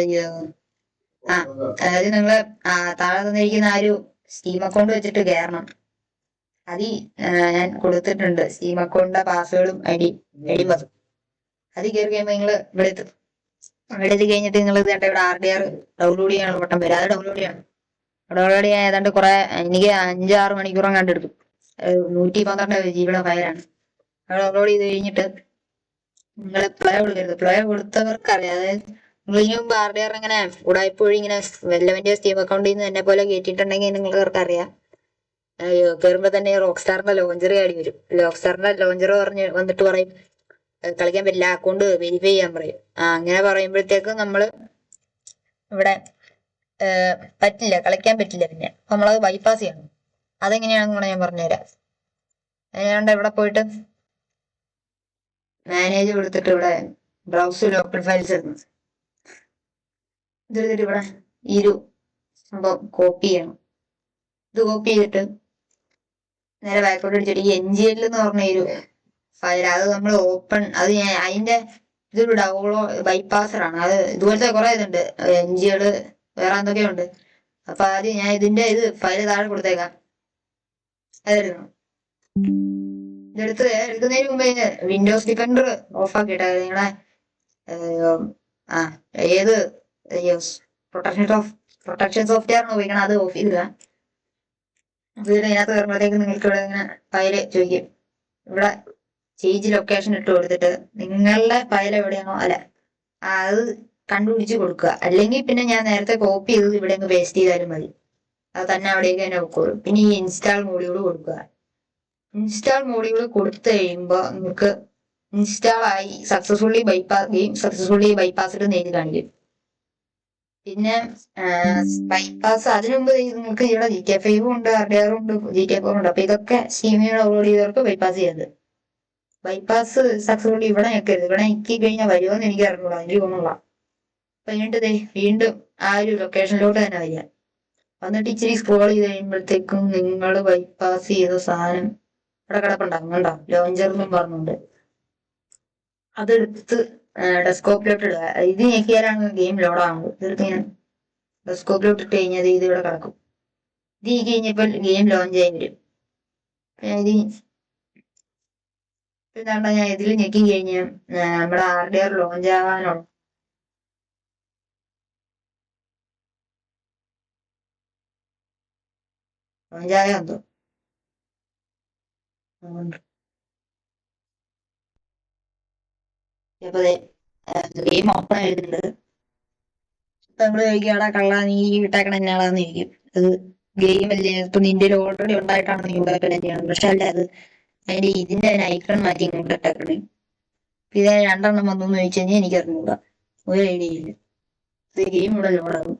അയ്യോ. അതായത് നിങ്ങള് താഴെ തന്നിരിക്കുന്ന ആ ഒരു സ്റ്റീം അക്കൗണ്ട് വെച്ചിട്ട് കയറണം. അത് ഞാൻ കൊടുത്തിട്ടുണ്ട്, സ്റ്റീം അക്കൗണ്ടിന്റെ പാസ്വേഡും ഐഡി പാസും. അത് കയറി കഴിയുമ്പോ നിങ്ങള് ഇവിടെ എത്തും. ഇവിടെ എത്തി കഴിഞ്ഞിട്ട് നിങ്ങൾ ഇവിടെ RDR ഡൗൺലോഡ് ചെയ്യാനുള്ള ബട്ടൺ വരും, അത് ഡൗൺലോഡ് ചെയ്യണം. ഡൗൺലോഡ് ചെയ്യാൻ ഏതാണ്ട് എനിക്ക് 5-6 മണിക്കൂറും കണ്ടെടുക്കും. 112 GB ഫയലാണ്. അത് ഡൗൺലോഡ് ചെയ്ത് കഴിഞ്ഞിട്ട് നിങ്ങൾ പ്ലേ കൊടുക്കരുത്. പ്ലേ കൊടുത്തവർക്ക് അറിയാം. അതായത് നിങ്ങൾ ഇനി മുമ്പ് RDR ഇങ്ങനെ ഉടായ്പൊഴി ഇങ്ങനെ വെല്ലവന്റെ സ്റ്റീം അക്കൗണ്ടിൽ നിന്ന് എന്നെ പോലെ കേട്ടിട്ടുണ്ടെങ്കിൽ നിങ്ങൾക്ക് അറിയാം. കയറുമ്പോ തന്നെ റോക്ക് സ്റ്റാറിന്റെ ലോഞ്ചർ ആടി വരും. റോക്ക് സ്റ്റാറിന്റെ ലോഞ്ചർ വന്നിട്ട് പറയും കളിക്കാൻ പറ്റില്ല, അക്കൗണ്ട് വെരിഫൈ ചെയ്യാൻ പറയും. അങ്ങനെ പറയുമ്പോഴത്തേക്കും നമ്മള് ഇവിടെ പറ്റില്ല, കളിക്കാൻ പറ്റില്ല. പിന്നെ നമ്മളത് ബൈപ്പാസ് ചെയ്യണം. അതെങ്ങനെയാണെന്ന് കൂടെ ഞാൻ പറഞ്ഞുതരാം. അതുകൊണ്ട് ഇവിടെ പോയിട്ട് മാനേജ് കൊടുത്തിട്ട് ഇവിടെ ബ്രൗസ് ലോക്കൽ ഫയൽസ് എടുക്കണം. ഇതെടുത്തിട്ട് ഇവിടെ ഈ ഒരു സംഭവം കോപ്പി ചെയ്യണം. ഇത് കോപ്പി ചെയ്തിട്ട് നേരെ ബാക്കോട്ട് അടിച്ചിട്ട് ഈ NGL എന്ന് പറഞ്ഞ ഒരു ഫയൽ, അത് നമ്മൾ ഓപ്പൺ, അത് ഞാൻ അതിന്റെ ഇതൊരു ഡൗൺലോഡ് ബൈപ്പാസറാണ്. അത് ഇതുപോലത്തെ കുറെ ഇതുണ്ട്, NGL വേറെ എന്തൊക്കെയുണ്ട്. അപ്പൊ ആദ്യം ഞാൻ ഇതിന്റെ ഫയല് താഴെ കൊടുത്തേക്കാം. അതെടുക്കണം. എടുക്കുന്നതിന് മുമ്പേ വിൻഡോസ് ഡിഫൻഡർ ഓഫ് ആക്കിയിട്ട നിങ്ങളെ ഏത് പ്രൊട്ടക്ഷൻ സോഫ്റ്റ്വെയർ ഉപയോഗിക്കണം, അത് ഓഫ് ചെയ്തിടുക. ഇതിനകത്ത് വരുമ്പോഴത്തേക്ക് നിങ്ങൾക്ക് ഇവിടെ ഇങ്ങനെ ഫയല് ചോദിക്കും. ഇവിടെ ചേഞ്ച് ലൊക്കേഷൻ ഇട്ട് കൊടുത്തിട്ട് നിങ്ങളുടെ ഫയൽ എവിടെയാണോ അത് കണ്ടുപിടിച്ച് കൊടുക്കുക. അല്ലെങ്കിൽ പിന്നെ ഞാൻ നേരത്തെ കോപ്പി ചെയ്ത് ഇവിടെ പേസ്റ്റ് ചെയ്താലും മതി, അത് തന്നെ അവിടേക്ക് തന്നെ വെക്കോളും. പിന്നെ ഈ ഇൻസ്റ്റാൾ മോഡ്യൂൾ കൊടുക്കുക. ഇൻസ്റ്റാൾ മോഡ്യൂൾ കൊടുത്തു കഴിയുമ്പോൾ നിങ്ങൾക്ക് ഇൻസ്റ്റാൾ ആയി ഗെയിം സക്സസ്ഫുള്ളി ബൈപ്പാസ്ഡ് എന്ന് എഴുതി കാണിക്കും. പിന്നെ ബൈപ്പാസ് അതിനു മുമ്പ് നിങ്ങൾക്ക് ഇവിടെ GTA 5 ഉണ്ട്, RDR ഉണ്ട്, GTA 4 ഉണ്ട്. അപ്പൊ ഇതൊക്കെ സ്റ്റീമിൽ ഡൗൺലോഡ് ചെയ്തവർക്ക് ബൈപ്പാസ് ചെയ്തത്. ബൈപ്പാസ് സക്സസ്ഫുള്ളി ഇവിടെ ഞെക്കരുത്. ഇവിടെ ഞെക്കി കഴിഞ്ഞാൽ വരുമോന്ന് എനിക്ക് അറിഞ്ഞൂടാ, എനിക്ക് തോന്നുന്നില്ല. കഴിഞ്ഞിട്ട് വീണ്ടും ആ ഒരു ലൊക്കേഷനിലോട്ട് തന്നെ വരിക. എന്നിട്ട് ഇച്ചിരി സ്ക്രോൾ ചെയ്ത് കഴിയുമ്പോഴത്തേക്കും നിങ്ങൾ ബൈപ്പാസ് ചെയ്ത സാധനം ഇവിടെ കിടപ്പുണ്ടാകും, കണ്ടോ, ലോഞ്ചറിലും പറഞ്ഞുണ്ട്. അതെടുത്ത് ഡെസ്ക്ടോപ്പിലോട്ട് ഇടുക. ഇത് ഞെക്കിയാലാണ് ഗെയിം ലോഡാകുന്നത്. ഇതെടുത്ത് ഞാൻ ഡെസ്ക്ടോപ്പിലോട്ട് ഇട്ട് കഴിഞ്ഞാൽ ഇത് ഇവിടെ കിടക്കും. ഇത് കഴിഞ്ഞപ്പോൾ ഗെയിം ലോഞ്ച് ആയി വരും. എന്താണ് ഞാൻ ഇതിൽ ഞെക്കി കഴിഞ്ഞാൽ നമ്മുടെ RDR ലോഞ്ച് ആവാനുള്ള ലോഞ്ചായോ എന്തോ അപ്പൊ ഗെയിം ഓപ്പൺ ആയിട്ടുണ്ട്. നമ്മള് ചോദിക്കാടാ കള്ള നീ ഇട്ടേക്കണ എന്നാളാന്ന് ചോദിക്കും. അത് ഗെയിം അല്ലേ, ഇപ്പൊ നിന്റെ ഓൾറെഡി ഉണ്ടായിട്ടാണ് നീ ഉണ്ടാക്കണ തന്നെയാണ്. പക്ഷെ അല്ല, അത് അതിന്റെ ഇതിന്റെ ഐക്കൺ മാറ്റി ഇങ്ങോട്ട് ഇട്ടേക്കണേ. ഇത് 2 വന്നു ചോദിച്ചു കഴിഞ്ഞാൽ എനിക്ക് അറിഞ്ഞൂടാ, ഒരു ഐഡിയ ഇല്ല. ഇത് ഗെയിം ഇവിടെ ലോഡാകും.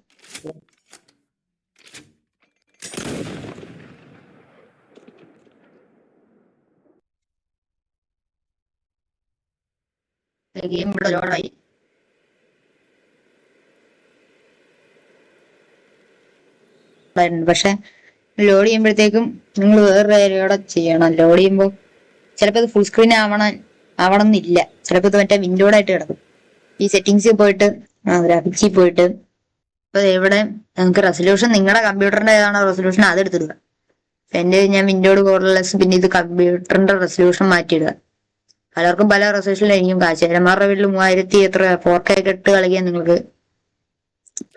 ഗെയിം ഇവിടെ ലോഡായി. പക്ഷെ ലോഡ് ചെയ്യുമ്പോഴത്തേക്കും നിങ്ങൾ വേറൊരു കാര്യമൂടെ ചെയ്യണം. ലോഡ് ചെയ്യുമ്പോൾ ചിലപ്പോൾ ഇത് ഫുൾ സ്ക്രീൻ ആവണം എന്നില്ല. ചിലപ്പോൾ ഇത് മറ്റേ വിൻഡോഡ് ആയിട്ട് കിടക്കും. ഈ സെറ്റിങ്സിൽ പോയിട്ട് ഗ്രാഫിക്സിൽ പോയിട്ട് ഇപ്പൊ ഇവിടെ നിങ്ങൾക്ക് റെസൊല്യൂഷൻ നിങ്ങളുടെ കമ്പ്യൂട്ടറിന്റെ ഏതാണോ റെസൊല്യൂഷൻ അതെടുത്തിടുക. എന്റെ ഞാൻ വിൻഡോഡ് കോർലെസ്, പിന്നെ ഇത് കമ്പ്യൂട്ടറിന്റെ റെസൊല്യൂഷൻ മാറ്റിയിടുക. പലർക്കും പല റെസൊല്യൂഷനിലായിരിക്കും കാഴ്ച. ചിലമാരുടെ വീട്ടിൽ 3000 എത്ര 4K ഇട്ട് കളിക്കാൻ നിങ്ങൾക്ക്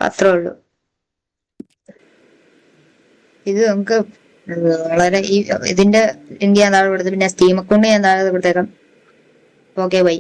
അത്രേ ഉള്ളൂ. ഇത് നമുക്ക് വളരെ ഇതിന്റെ ലിങ്ക് ഞാൻ താഴെ കൊടുത്തു. പിന്നെ സ്റ്റീം അക്കൗണ്ട് ഞാൻ താഴെ കൊടുത്തേക്കാം. Okay, by.